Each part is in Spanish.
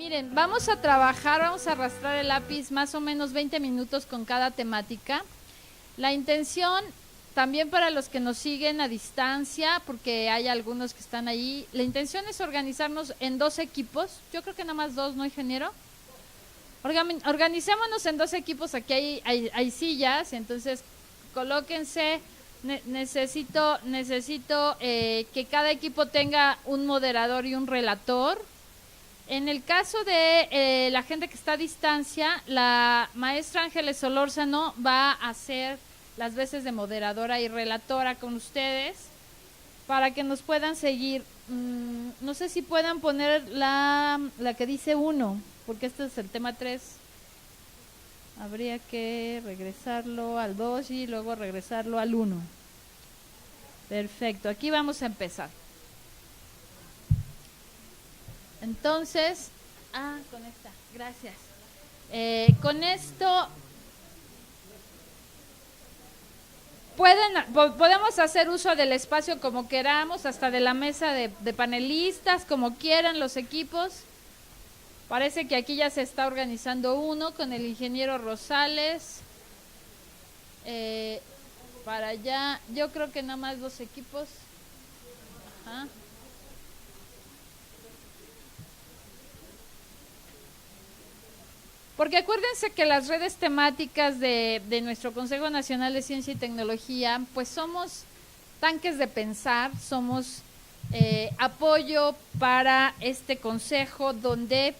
Miren, vamos a trabajar, vamos a arrastrar el lápiz más o menos 20 minutos con cada temática. La intención, también para los que nos siguen a distancia, porque hay algunos que están ahí, la intención es organizarnos en 2 equipos. Yo creo que nada más 2, ¿no, ingeniero? Organicémonos en 2 equipos, aquí hay sillas, entonces colóquense. Necesito que cada equipo tenga un moderador y un relator. En el caso de la gente que está a distancia, la maestra Ángeles Solórzano va a hacer las veces de moderadora y relatora con ustedes para que nos puedan seguir. No sé si puedan poner la que dice 1, porque este es el tema 3. Habría que regresarlo al 2 y luego regresarlo al 1. Perfecto, aquí vamos a empezar. Entonces, con esta, gracias. Con esto podemos hacer uso del espacio como queramos, hasta de la mesa de panelistas, como quieran los equipos. Parece que aquí ya se está organizando uno con el ingeniero Rosales. Para allá, yo creo que nada más 2 equipos. Ajá. Porque acuérdense que las redes temáticas de nuestro Consejo Nacional de Ciencia y Tecnología, pues somos tanques de pensar, somos apoyo para este consejo donde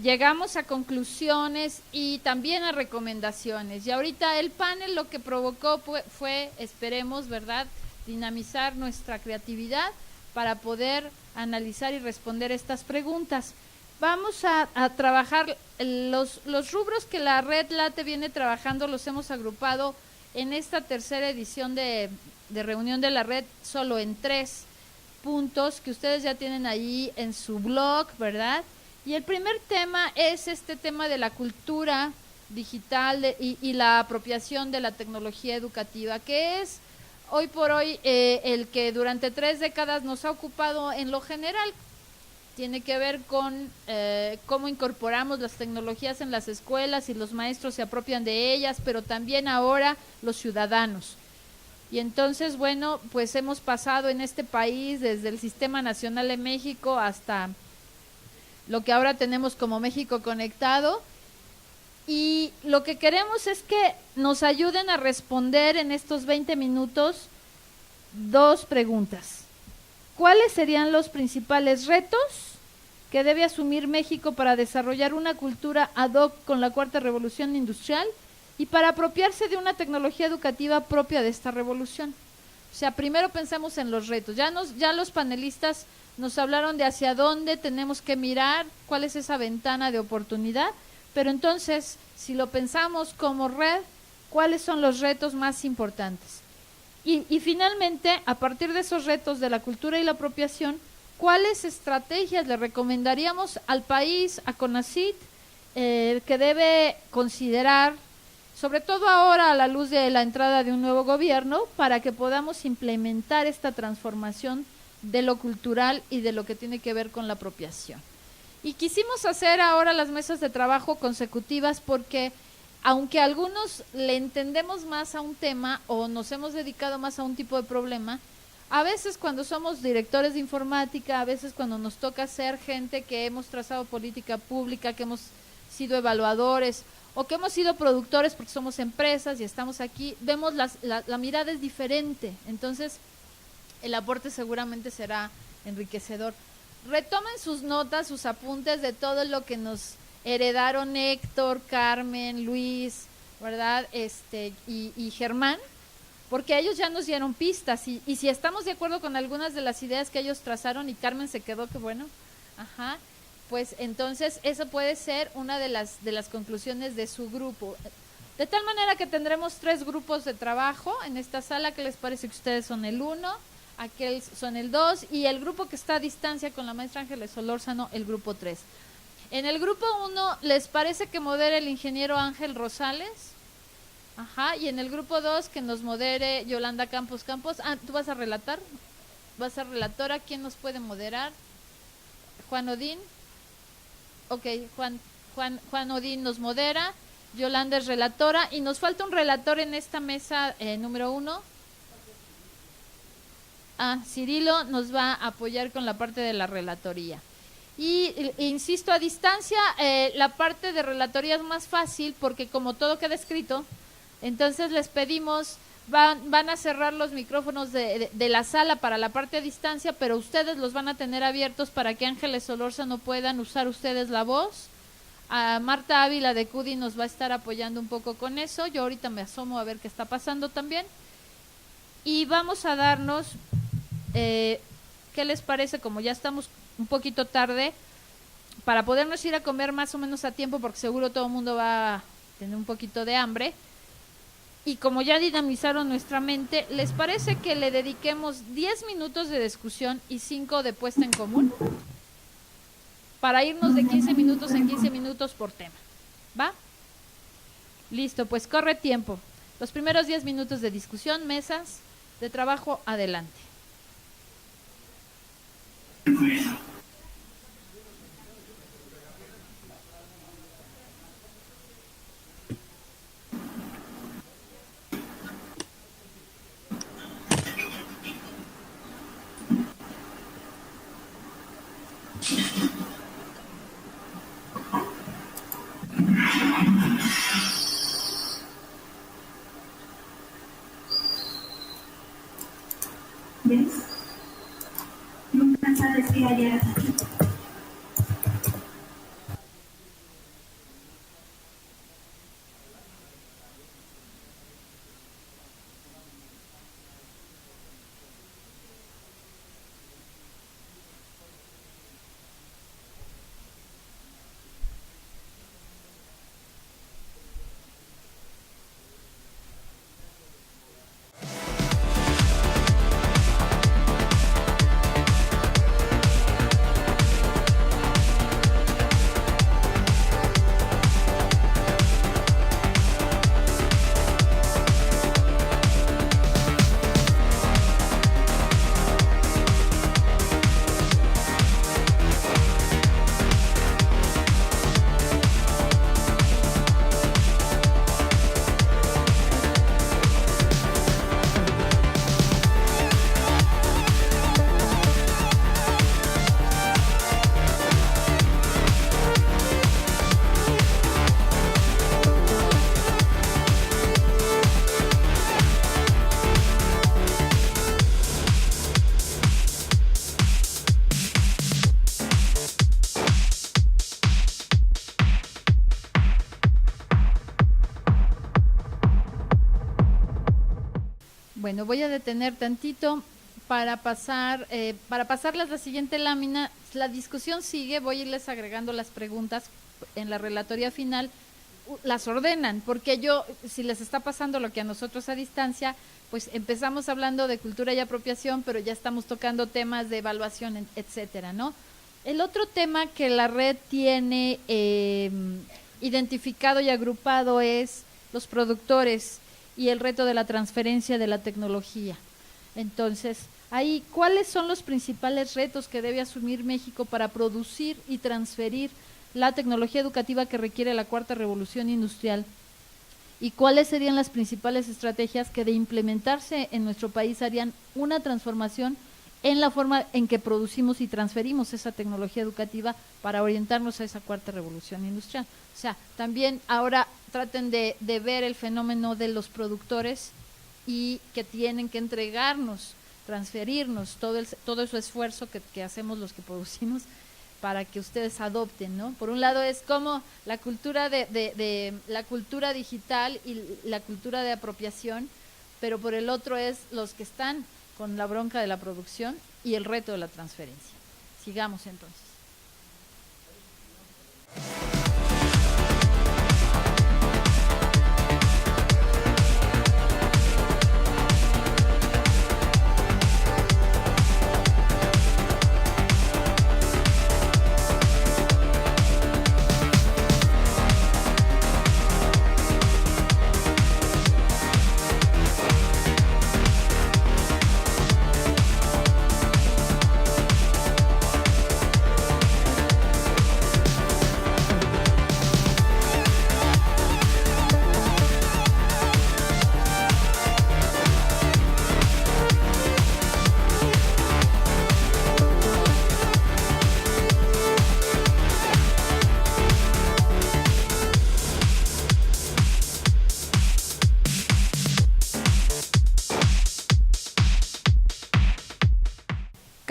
llegamos a conclusiones y también a recomendaciones. Y ahorita el panel lo que provocó fue, esperemos, ¿verdad?, dinamizar nuestra creatividad para poder analizar y responder estas preguntas. Vamos a trabajar los rubros que la Red Late viene trabajando, los hemos agrupado en esta tercera edición de reunión de la red solo en 3 puntos que ustedes ya tienen ahí en su blog, ¿verdad? Y el primer tema es este tema de la cultura digital y la apropiación de la tecnología educativa, que es hoy por hoy el que durante 3 décadas nos ha ocupado en lo general. Tiene que ver con cómo incorporamos las tecnologías en las escuelas y los maestros se apropian de ellas, pero también ahora los ciudadanos. Y entonces, bueno, pues hemos pasado en este país desde el Sistema Nacional de México hasta lo que ahora tenemos como México Conectado. Y lo que queremos es que nos ayuden a responder en estos 20 minutos 2 preguntas. ¿Cuáles serían los principales retos que debe asumir México para desarrollar una cultura ad hoc con la 4ª revolución industrial y para apropiarse de una tecnología educativa propia de esta revolución? O sea, primero pensemos en los retos. Ya los panelistas nos hablaron de hacia dónde tenemos que mirar, cuál es esa ventana de oportunidad, pero entonces, si lo pensamos como red, ¿cuáles son los retos más importantes? Y finalmente, a partir de esos retos de la cultura y la apropiación, ¿cuáles estrategias le recomendaríamos al país, a CONACYT, que debe considerar, sobre todo ahora a la luz de la entrada de un nuevo gobierno, para que podamos implementar esta transformación de lo cultural y de lo que tiene que ver con la apropiación? Y quisimos hacer ahora las mesas de trabajo consecutivas porque aunque algunos le entendemos más a un tema o nos hemos dedicado más a un tipo de problema, a veces cuando somos directores de informática, a veces cuando nos toca ser gente que hemos trazado política pública, que hemos sido evaluadores o que hemos sido productores porque somos empresas y estamos aquí, vemos la mirada es diferente, entonces el aporte seguramente será enriquecedor. Retomen sus notas, sus apuntes de todo lo que nos heredaron Héctor, Carmen, Luis, ¿verdad? Y Germán, porque ellos ya nos dieron pistas y si estamos de acuerdo con algunas de las ideas que ellos trazaron y Carmen se quedó que bueno, pues entonces eso puede ser una de las conclusiones de su grupo. De tal manera que tendremos 3 grupos de trabajo en esta sala. ¿Qué les parece que ustedes son el 1? Aquel son el 2 y el grupo que está a distancia con la maestra Ángeles Solórzano, el grupo 3. En el grupo 1, ¿les parece que modere el ingeniero Ángel Rosales? Y en el grupo 2 que nos modere Yolanda Campos. ¿Tú vas a relatar? ¿Vas a relatora? ¿Quién nos puede moderar? Juan Odín. Ok, Juan Odín nos modera, Yolanda es relatora y nos falta un relator en esta mesa número 1. Cirilo nos va a apoyar con la parte de la relatoría. Y insisto, a distancia, la parte de relatoría es más fácil porque como todo queda escrito, entonces les pedimos, van a cerrar los micrófonos de la sala para la parte a distancia, pero ustedes los van a tener abiertos para que Ángeles Solórzano puedan usar ustedes la voz. A Marta Ávila de CUDI nos va a estar apoyando un poco con eso. Yo ahorita me asomo a ver qué está pasando también. Y vamos a darnos, ¿qué les parece? Como ya estamos un poquito tarde, para podernos ir a comer más o menos a tiempo, porque seguro todo el mundo va a tener un poquito de hambre. Y como ya dinamizaron nuestra mente, ¿les parece que le dediquemos 10 minutos de discusión y 5 de puesta en común? Para irnos de 15 minutos en 15 minutos por tema. ¿Va? Listo, pues corre tiempo. Los primeros 10 minutos de discusión, mesas de trabajo, adelante. ¿Ves? Nunca sabes qué hallarás aquí. Bueno, voy a detener tantito para pasarles la siguiente lámina. La discusión sigue, voy a irles agregando las preguntas en la relatoría final. Las ordenan, porque si les está pasando lo que a nosotros a distancia, pues empezamos hablando de cultura y apropiación, pero ya estamos tocando temas de evaluación, etcétera, ¿no? El otro tema que la red tiene identificado y agrupado es los productores y el reto de la transferencia de la tecnología. Entonces, ahí, ¿cuáles son los principales retos que debe asumir México para producir y transferir la tecnología educativa que requiere la cuarta revolución industrial? ¿Y cuáles serían las principales estrategias que de implementarse en nuestro país harían una transformación en la forma en que producimos y transferimos esa tecnología educativa para orientarnos a esa cuarta revolución industrial? O sea, también ahora traten de ver el fenómeno de los productores y que tienen que entregarnos, transferirnos todo ese esfuerzo que hacemos los que producimos para que ustedes adopten, ¿no? Por un lado es como la cultura de la cultura digital y la cultura de apropiación, pero por el otro es los que están con la bronca de la producción y el reto de la transferencia. Sigamos entonces.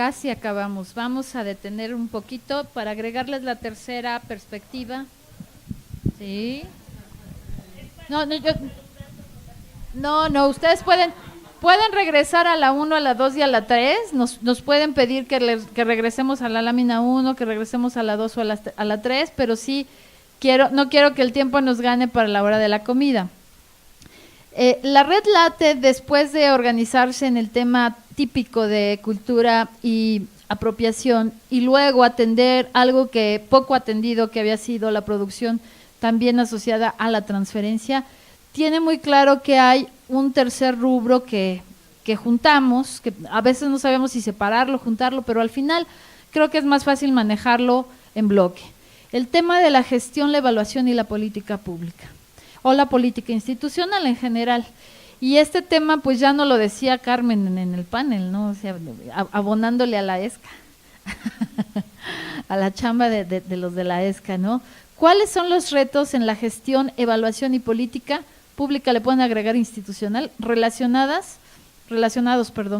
casi acabamos. Vamos a detener un poquito para agregarles la tercera perspectiva. ¿Sí? No, ustedes pueden regresar a la 1, a la 2 y a la 3. Nos pueden pedir que regresemos a la lámina 1, que regresemos a la 2 o a la 3, pero sí no quiero que el tiempo nos gane para la hora de la comida. La red late, después de organizarse en el tema típico de cultura y apropiación y luego atender algo que poco atendido, que había sido la producción también asociada a la transferencia, tiene muy claro que hay un tercer rubro que juntamos, que a veces no sabemos si separarlo, juntarlo, pero al final creo que es más fácil manejarlo en bloque. El tema de la gestión, la evaluación y la política pública, o la política institucional en general. Y este tema, pues ya no lo decía Carmen en el panel, ¿no? O sea, abonándole a la ESCA, a la chamba de los de la ESCA, ¿no? ¿Cuáles son los retos en la gestión, evaluación y política pública, le pueden agregar institucional, relacionados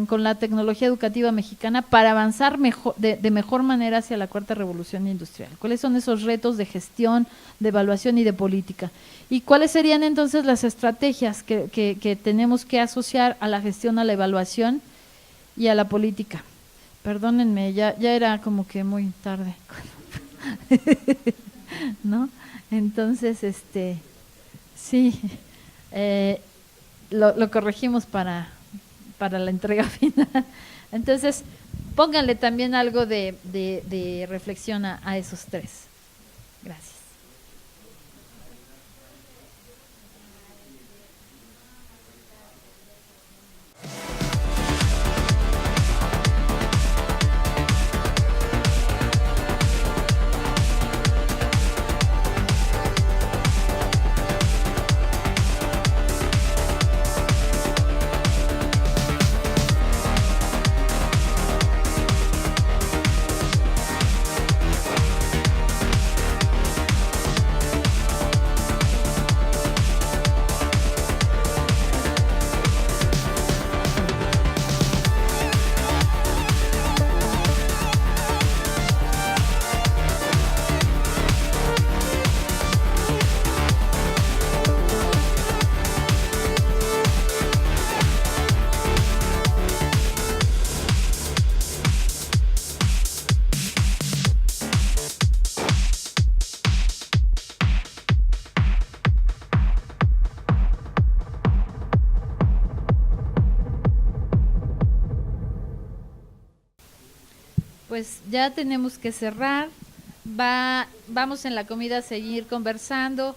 con la tecnología educativa mexicana para avanzar de mejor manera hacia la cuarta revolución industrial? ¿Cuáles son esos retos de gestión, de evaluación y de política? ¿Y cuáles serían entonces las estrategias que tenemos que asociar a la gestión, a la evaluación y a la política? Perdónenme, ya era como que muy tarde, ¿no? Entonces, sí, lo corregimos para la entrega final. Entonces, pónganle también algo de reflexión a esos tres. Gracias. Pues ya tenemos que cerrar. Vamos en la comida a seguir conversando.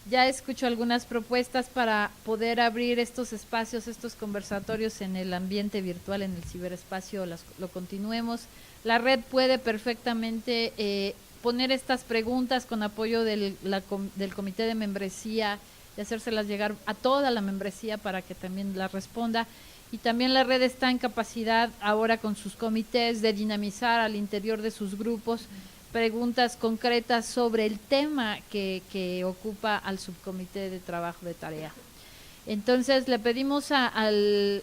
Ya escucho algunas propuestas para poder abrir estos espacios, estos conversatorios en el ambiente virtual, en el ciberespacio, lo continuemos. La red puede perfectamente poner estas preguntas con apoyo del comité de membresía y hacérselas llegar a toda la membresía para que también las responda. Y también la red está en capacidad ahora con sus comités de dinamizar al interior de sus grupos preguntas concretas sobre el tema que ocupa al subcomité de trabajo de tarea. Entonces le pedimos al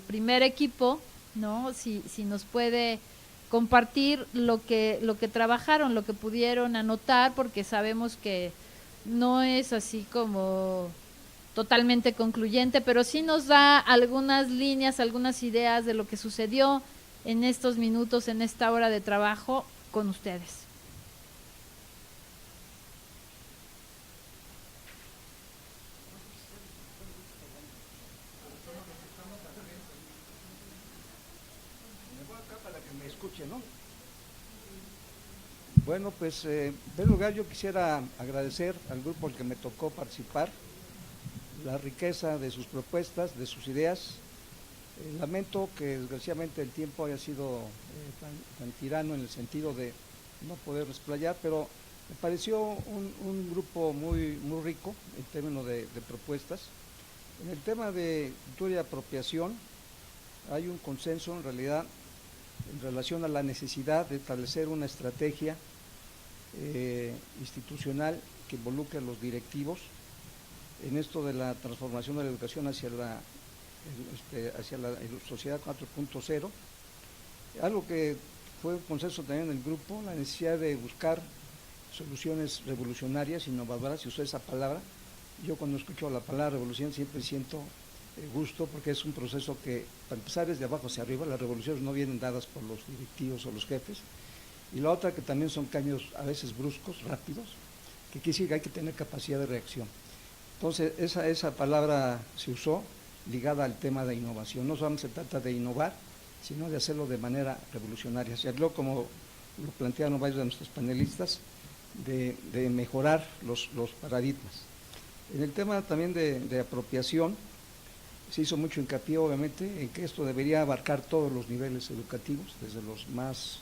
primer equipo, ¿no? Si nos puede compartir lo que trabajaron, lo que pudieron anotar, porque sabemos que no es así como totalmente concluyente, pero sí nos da algunas líneas, algunas ideas de lo que sucedió en estos minutos, en esta hora de trabajo con ustedes. Para que me escuche, ¿no? Bueno, pues en primer lugar yo quisiera agradecer al grupo al que me tocó participar la riqueza de sus propuestas, de sus ideas. Lamento que desgraciadamente el tiempo haya sido tan tirano en el sentido de no poder explayar, pero me pareció un grupo muy rico en términos de propuestas. En el tema de cultura y apropiación hay un consenso en realidad en relación a la necesidad de establecer una estrategia institucional que involucre a los directivos en esto de la transformación de la educación hacia la sociedad 4.0, algo que fue un consenso también en el grupo, la necesidad de buscar soluciones revolucionarias, innovadoras, si usó esa palabra. Yo cuando escucho la palabra revolución siempre siento gusto, porque es un proceso que, para empezar, es de abajo hacia arriba. Las revoluciones no vienen dadas por los directivos o los jefes. Y la otra, que también son cambios a veces bruscos, rápidos, que quiere decir que hay que tener capacidad de reacción. Entonces, esa palabra se usó ligada al tema de innovación. No solamente se trata de innovar, sino de hacerlo de manera revolucionaria. Se habló, como lo plantearon varios de nuestros panelistas, de mejorar los paradigmas. En el tema también de apropiación, se hizo mucho hincapié, obviamente, en que esto debería abarcar todos los niveles educativos, desde los más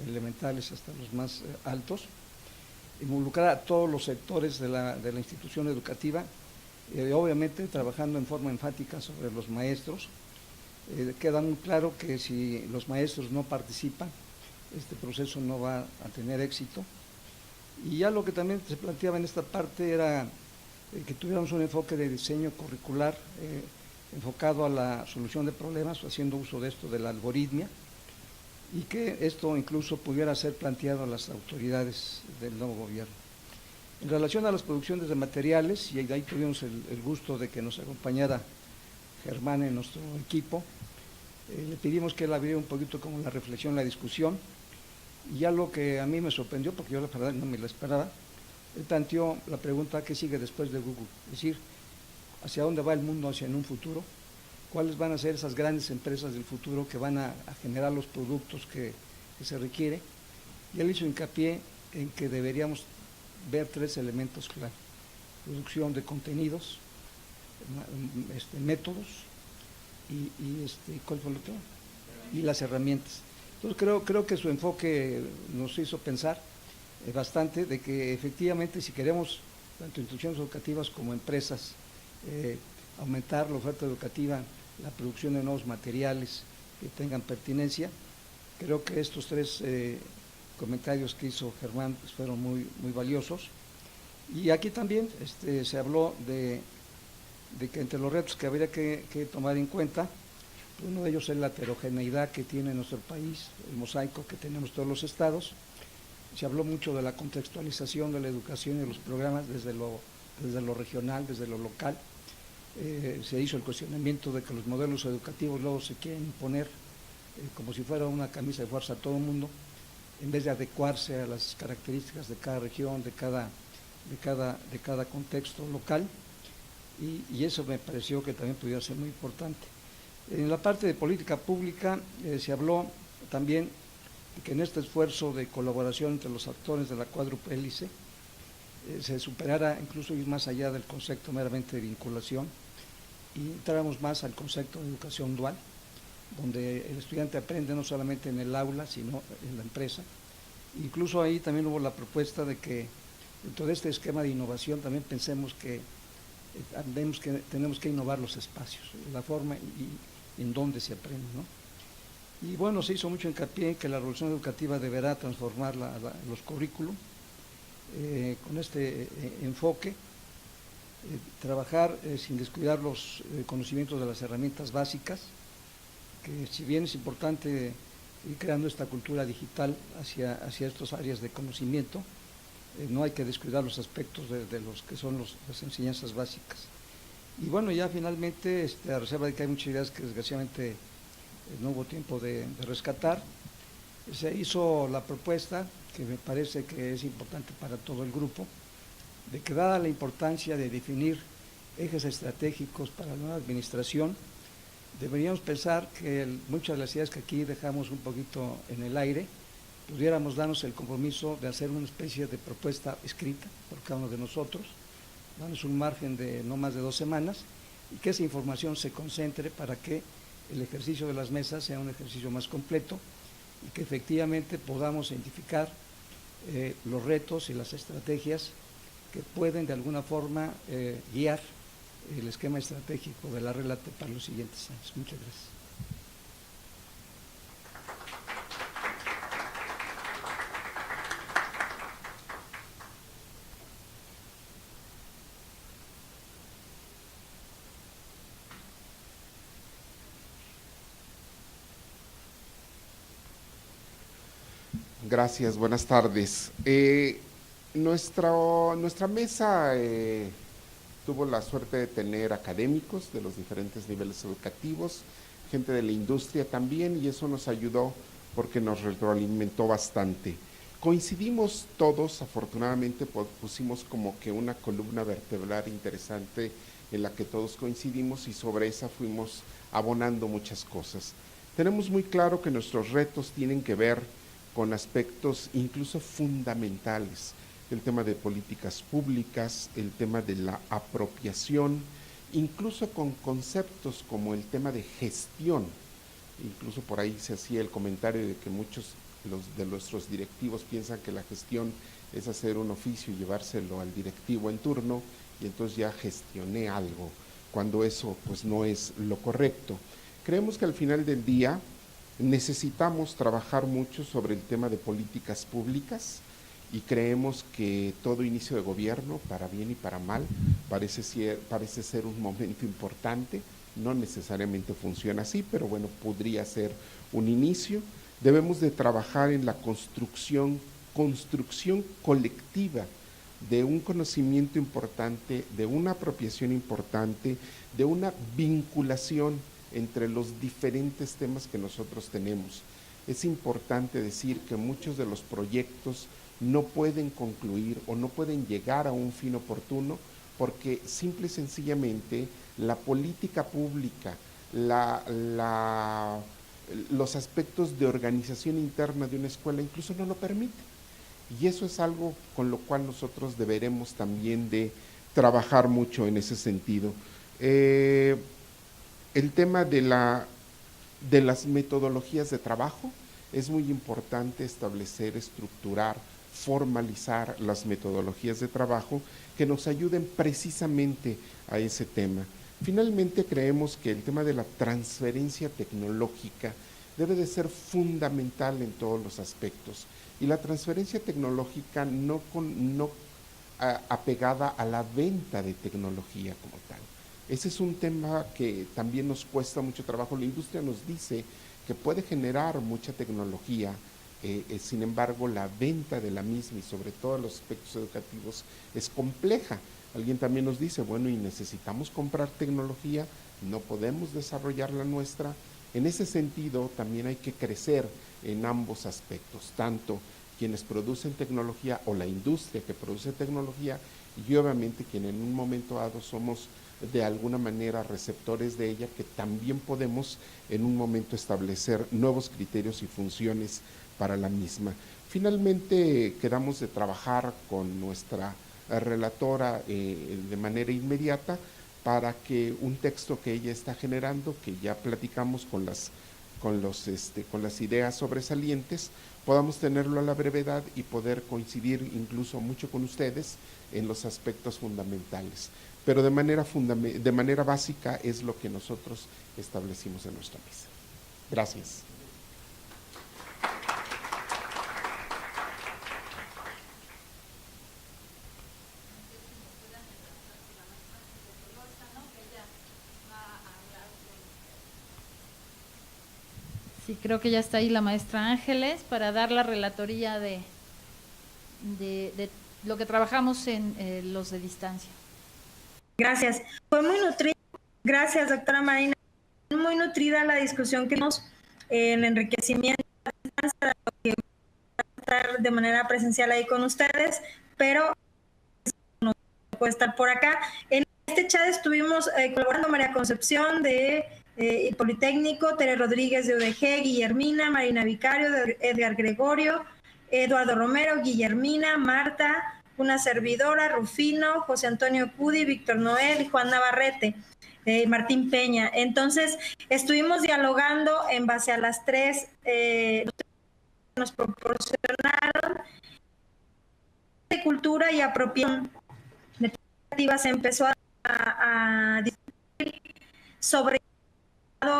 elementales hasta los más altos, involucrar a todos los sectores de la institución educativa, obviamente trabajando en forma enfática sobre los maestros. Queda muy claro que si los maestros no participan, este proceso no va a tener éxito. Y ya lo que también se planteaba en esta parte era que tuviéramos un enfoque de diseño curricular enfocado a la solución de problemas, haciendo uso de esto de la algoritmia, y que esto incluso pudiera ser planteado a las autoridades del nuevo gobierno. En relación a las producciones de materiales, y ahí tuvimos el gusto de que nos acompañara Germán en nuestro equipo, le pedimos que él abriera un poquito como la reflexión, la discusión, y ya lo que a mí me sorprendió, porque yo la verdad no me la esperaba, él planteó la pregunta: ¿qué sigue después de Google? Es decir, ¿hacia dónde va el mundo en un futuro? ¿Cuáles van a ser esas grandes empresas del futuro que van a generar los productos que se requiere? Y él hizo hincapié en que deberíamos ver 3 elementos claros: producción de contenidos, métodos y ¿cuál fue el otro? Y las herramientas. Entonces creo que su enfoque nos hizo pensar bastante de que efectivamente, si queremos, tanto instituciones educativas como empresas, aumentar la oferta educativa, la producción de nuevos materiales que tengan pertinencia, creo que estos 3 comentarios que hizo Germán pues fueron muy valiosos. Y aquí también se habló de que entre los retos que habría que tomar en cuenta, uno de ellos es la heterogeneidad que tiene nuestro país, el mosaico que tenemos todos los estados. Se habló mucho de la contextualización de la educación y de los programas desde lo regional, desde lo local. Se hizo el cuestionamiento de que los modelos educativos luego se quieren imponer como si fuera una camisa de fuerza a todo el mundo, en vez de adecuarse a las características de cada región, de cada contexto local, y eso me pareció que también pudiera ser muy importante. En la parte de política pública se habló también de que en este esfuerzo de colaboración entre los actores de la cuádruple hélice se superara, incluso ir más allá del concepto meramente de vinculación y entráramos más al concepto de educación dual, donde el estudiante aprende no solamente en el aula, sino en la empresa. Incluso ahí también hubo la propuesta de que dentro de este esquema de innovación también pensemos que tenemos que innovar los espacios, la forma y en dónde se aprende, ¿no? Y bueno, se hizo mucho hincapié en que la revolución educativa deberá transformar los currículum con este enfoque, trabajar sin descuidar los conocimientos de las herramientas básicas, que si bien es importante ir creando esta cultura digital hacia estas áreas de conocimiento, no hay que descuidar los aspectos de los que son las enseñanzas básicas. Y bueno, ya finalmente, a reserva de que hay muchas ideas que desgraciadamente no hubo tiempo de rescatar, se hizo la propuesta, que me parece que es importante para todo el grupo, de que dada la importancia de definir ejes estratégicos para la nueva administración, deberíamos pensar que muchas de las ideas que aquí dejamos un poquito en el aire, pudiéramos darnos el compromiso de hacer una especie de propuesta escrita por cada uno de nosotros, darnos un margen de no más de 2 semanas y que esa información se concentre para que el ejercicio de las mesas sea un ejercicio más completo y que efectivamente podamos identificar los retos y las estrategias que pueden de alguna forma guiar el esquema estratégico de la RELATE para los siguientes años. Muchas gracias. Gracias, buenas tardes. Nuestra mesa tuvo la suerte de tener académicos de los diferentes niveles educativos, gente de la industria también, y eso nos ayudó porque nos retroalimentó bastante. Coincidimos todos, afortunadamente pusimos como que una columna vertebral interesante en la que todos coincidimos y sobre esa fuimos abonando muchas cosas. Tenemos muy claro que nuestros retos tienen que ver con aspectos incluso fundamentales, el tema de políticas públicas, el tema de la apropiación, incluso con conceptos como el tema de gestión. Incluso por ahí se hacía el comentario de que muchos de nuestros directivos piensan que la gestión es hacer un oficio y llevárselo al directivo en turno y entonces ya gestioné algo, cuando eso pues no es lo correcto. Creemos que al final del día necesitamos trabajar mucho sobre el tema de políticas públicas y creemos que todo inicio de gobierno, para bien y para mal, parece ser un momento importante. No necesariamente funciona así, pero bueno, podría ser un inicio. Debemos de trabajar en la construcción colectiva de un conocimiento importante, de una apropiación importante, de una vinculación entre los diferentes temas que nosotros tenemos. Es importante decir que muchos de los proyectos no pueden concluir o no pueden llegar a un fin oportuno porque simple y sencillamente la política pública, los aspectos de organización interna de una escuela incluso no lo permiten. Y eso es algo con lo cual nosotros deberemos también de trabajar mucho en ese sentido. El tema de las metodologías de trabajo, es muy importante establecer, estructurar, formalizar las metodologías de trabajo que nos ayuden precisamente a ese tema. Finalmente, creemos que el tema de la transferencia tecnológica debe de ser fundamental en todos los aspectos. Y la transferencia tecnológica no apegada a la venta de tecnología como tal. Ese es un tema que también nos cuesta mucho trabajo. La industria nos dice que puede generar mucha tecnología, sin embargo la venta de la misma y sobre todo los aspectos educativos es compleja. Alguien también nos dice, bueno, y necesitamos comprar tecnología, no podemos desarrollar la nuestra. En ese sentido también hay que crecer en ambos aspectos, tanto quienes producen tecnología o la industria que produce tecnología y obviamente quienes en un momento dado somos de alguna manera receptores de ella, que también podemos en un momento establecer nuevos criterios y funciones para la misma. Finalmente quedamos de trabajar con nuestra relatora de manera inmediata para que un texto que ella está generando, que ya platicamos con las ideas sobresalientes, podamos tenerlo a la brevedad y poder coincidir incluso mucho con ustedes en los aspectos fundamentales. Pero de manera básica es lo que nosotros establecimos en nuestra mesa. Gracias. Sí, creo que ya está ahí la maestra Ángeles para dar la relatoría de lo que trabajamos en los de distancia. Gracias. Fue muy nutrida. Gracias, doctora Marina. Muy nutrida la discusión que tuvimos en el enriquecimiento a distancia, que va a estar de manera presencial ahí con ustedes, pero no puede estar por acá. En este chat estuvimos colaborando María Concepción de Politécnico, Tere Rodríguez de UDG, Guillermina, Marina Vicario, de Edgar Gregorio, Eduardo Romero, Guillermina, Marta, una servidora, Rufino, José Antonio Cudi, Víctor Noel y Juan Navarrete, Martín Peña. Entonces, estuvimos dialogando en base a las tres que nos proporcionaron de cultura y apropiación educativa. Se empezó a discutir sobre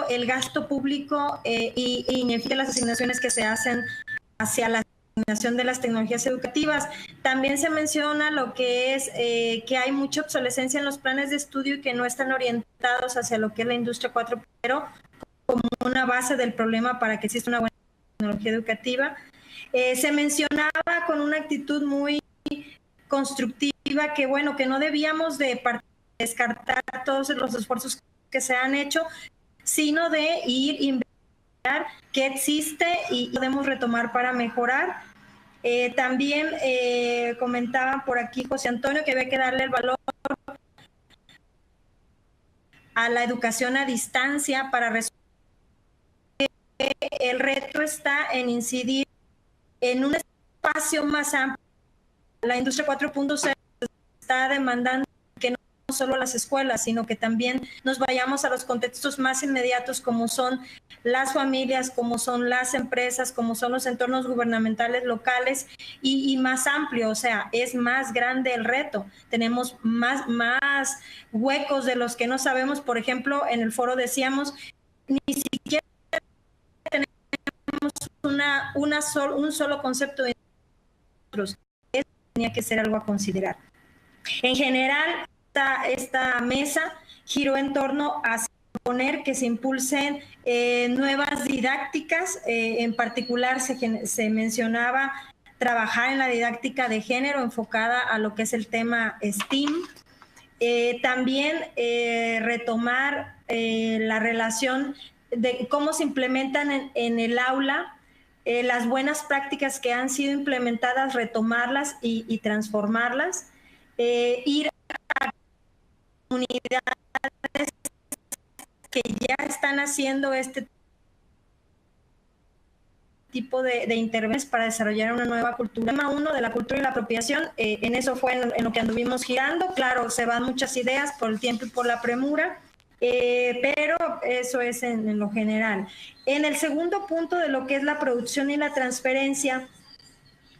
el gasto público y ineficaz las asignaciones que se hacen hacia la asignación de las tecnologías educativas. También se menciona lo que es que hay mucha obsolescencia en los planes de estudio y que no están orientados hacia lo que es la industria 4.0 como una base del problema para que exista una buena tecnología educativa. Se mencionaba con una actitud muy constructiva que, bueno, que no debíamos de descartar todos los esfuerzos que se han hecho, sino de ir investigar qué existe y podemos retomar para mejorar. También comentaba por aquí José Antonio que había que darle el valor a la educación a distancia para resolver. El reto está en incidir en un espacio más amplio. La industria 4.0 está demandando que no solo las escuelas, sino que también nos vayamos a los contextos más inmediatos como son las familias, como son las empresas, como son los entornos gubernamentales locales y más amplio, o sea, es más grande el reto. Tenemos más huecos de los que no sabemos. Por ejemplo, en el foro decíamos, ni siquiera tenemos un solo concepto de nosotros. Eso tenía que ser algo a considerar. En general, esta mesa giró en torno a proponer que se impulsen nuevas didácticas. En particular, se mencionaba trabajar en la didáctica de género enfocada a lo que es el tema STEAM. También retomar la relación de cómo se implementan en el aula las buenas prácticas que han sido implementadas, retomarlas y transformarlas, ir a comunidades que ya están haciendo este tipo de intervenciones para desarrollar una nueva cultura. Tema 1 de la cultura y la apropiación, en eso fue en lo que anduvimos girando. Claro, se van muchas ideas por el tiempo y por la premura, pero eso es en lo general. En el segundo punto de lo que es la producción y la transferencia,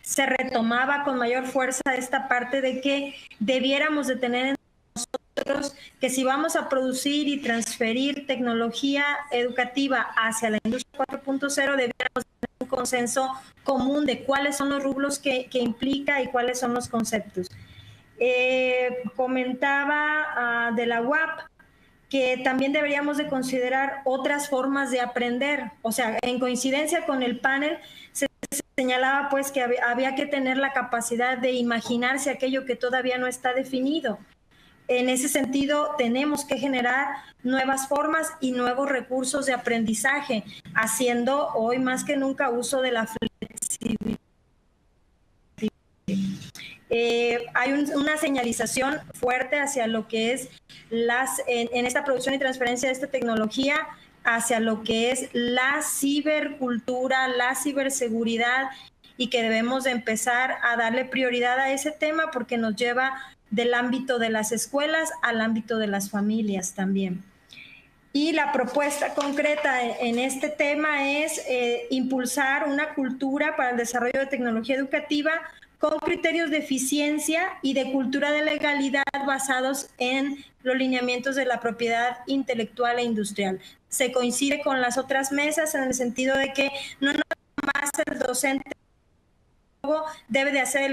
se retomaba con mayor fuerza esta parte de que debiéramos de tener en nosotros que si vamos a producir y transferir tecnología educativa hacia la industria 4.0, debiéramos tener un consenso común de cuáles son los rubros que implica y cuáles son los conceptos. Comentaba de la UAP que también deberíamos de considerar otras formas de aprender. O sea, en coincidencia con el panel, se señalaba pues que había que tener la capacidad de imaginarse aquello que todavía no está definido. En ese sentido, tenemos que generar nuevas formas y nuevos recursos de aprendizaje, haciendo hoy más que nunca uso de la flexibilidad. Hay una señalización fuerte hacia lo que es en esta producción y transferencia de esta tecnología, hacia lo que es la cibercultura, la ciberseguridad, y que debemos de empezar a darle prioridad a ese tema porque nos lleva del ámbito de las escuelas al ámbito de las familias también. Y la propuesta concreta en este tema es impulsar una cultura para el desarrollo de tecnología educativa con criterios de eficiencia y de cultura de legalidad basados en los lineamientos de la propiedad intelectual e industrial. Se coincide con las otras mesas en el sentido de que no más el docente debe de hacer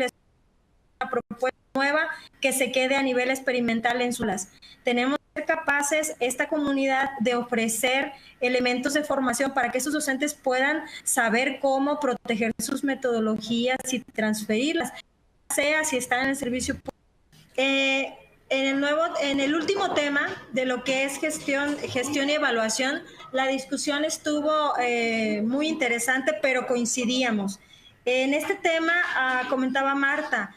una propuesta nueva que se quede a nivel experimental en sus aulas. Tenemos que ser capaces, esta comunidad, de ofrecer elementos de formación para que esos docentes puedan saber cómo proteger sus metodologías y transferirlas, sea si están en el servicio público. En el último tema de lo que es gestión y evaluación, la discusión estuvo muy interesante, pero coincidíamos. En este tema, comentaba Marta,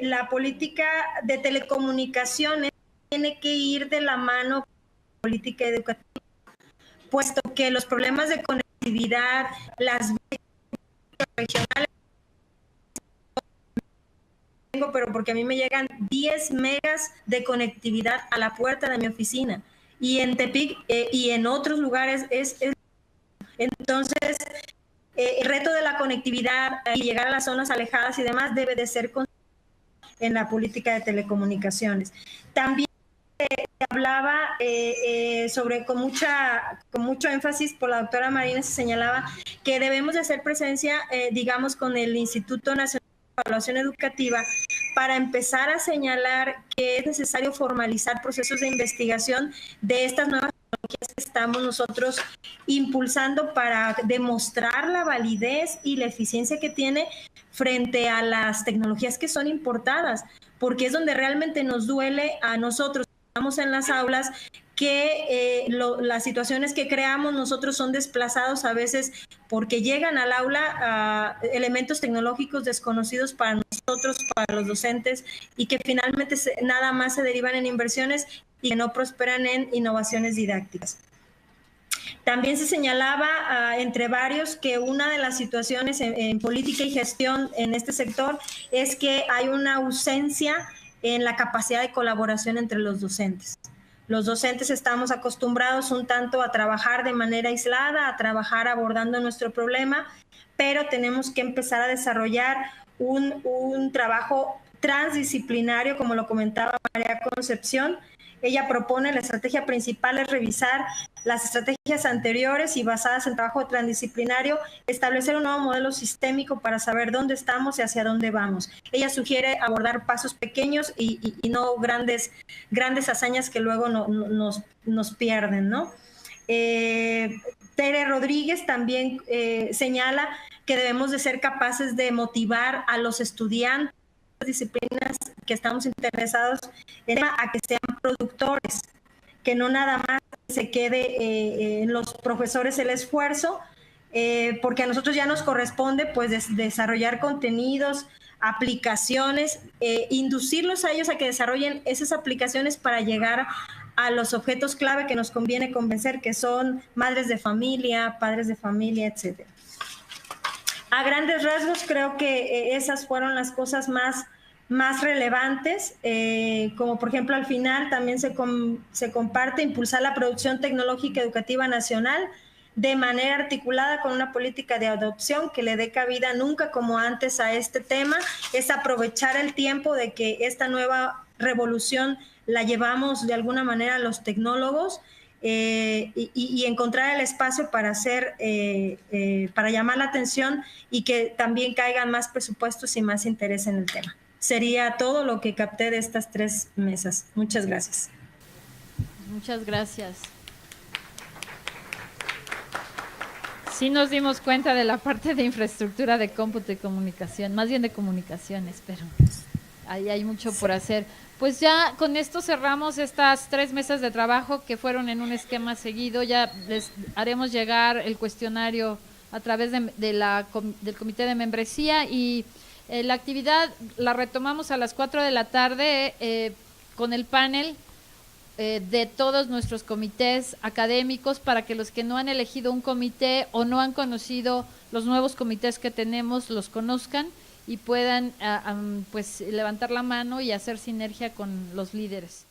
la política de telecomunicaciones tiene que ir de la mano con la política educativa, puesto que los problemas de conectividad, las regionales, pero porque a mí me llegan 10 megas de conectividad a la puerta de mi oficina, y en Tepic y en otros lugares entonces el reto de la conectividad y llegar a las zonas alejadas y demás debe de ser en la política de telecomunicaciones. También hablaba sobre con mucho énfasis por la doctora Marina, se señalaba que debemos de hacer presencia, digamos, con el Instituto Nacional de Evaluación Educativa para empezar a señalar que es necesario formalizar procesos de investigación de estas nuevas tecnologías que estamos nosotros impulsando para demostrar la validez y la eficiencia que tiene frente a las tecnologías que son importadas, porque es donde realmente nos duele a nosotros, estamos en las aulas, que las situaciones que creamos nosotros son desplazados a veces porque llegan al aula elementos tecnológicos desconocidos para nosotros, para los docentes, y que finalmente nada más se derivan en inversiones y que no prosperan en innovaciones didácticas. También se señalaba, entre varios, que una de las situaciones en política y gestión en este sector es que hay una ausencia en la capacidad de colaboración entre los docentes. Los docentes estamos acostumbrados un tanto a trabajar de manera aislada, a trabajar abordando nuestro problema, pero tenemos que empezar a desarrollar un trabajo transdisciplinario, como lo comentaba María Concepción. Ella propone, la estrategia principal es revisar las estrategias anteriores y basadas en trabajo transdisciplinario, establecer un nuevo modelo sistémico para saber dónde estamos y hacia dónde vamos. Ella sugiere abordar pasos pequeños y no grandes hazañas que luego nos pierden, ¿no? Tere Rodríguez también señala que debemos de ser capaces de motivar a los estudiantes, disciplinas que estamos interesados en, a que sean productores, que no nada más se quede en los profesores el esfuerzo, porque a nosotros ya nos corresponde pues desarrollar contenidos, aplicaciones, inducirlos a ellos a que desarrollen esas aplicaciones para llegar a los objetos clave que nos conviene convencer, que son madres de familia, padres de familia, etcétera. A grandes rasgos creo que esas fueron las cosas más relevantes, como por ejemplo al final también se comparte impulsar la producción tecnológica educativa nacional de manera articulada con una política de adopción que le dé cabida nunca como antes a este tema, es aprovechar el tiempo de que esta nueva revolución la llevamos de alguna manera a los tecnólogos, y encontrar el espacio para hacer, para llamar la atención y que también caigan más presupuestos y más interés en el tema. Sería todo lo que capté de estas 3 mesas. Muchas gracias. Muchas gracias. Sí nos dimos cuenta de la parte de infraestructura de cómputo y comunicación, más bien de comunicaciones, pero ahí hay mucho por hacer. Pues ya con esto cerramos estas 3 mesas de trabajo que fueron en un esquema seguido. Ya les haremos llegar el cuestionario a través del comité de membresía y la actividad la retomamos a las 4 de la tarde con el panel de todos nuestros comités académicos para que los que no han elegido un comité o no han conocido los nuevos comités que tenemos los conozcan y puedan pues levantar la mano y hacer sinergia con los líderes.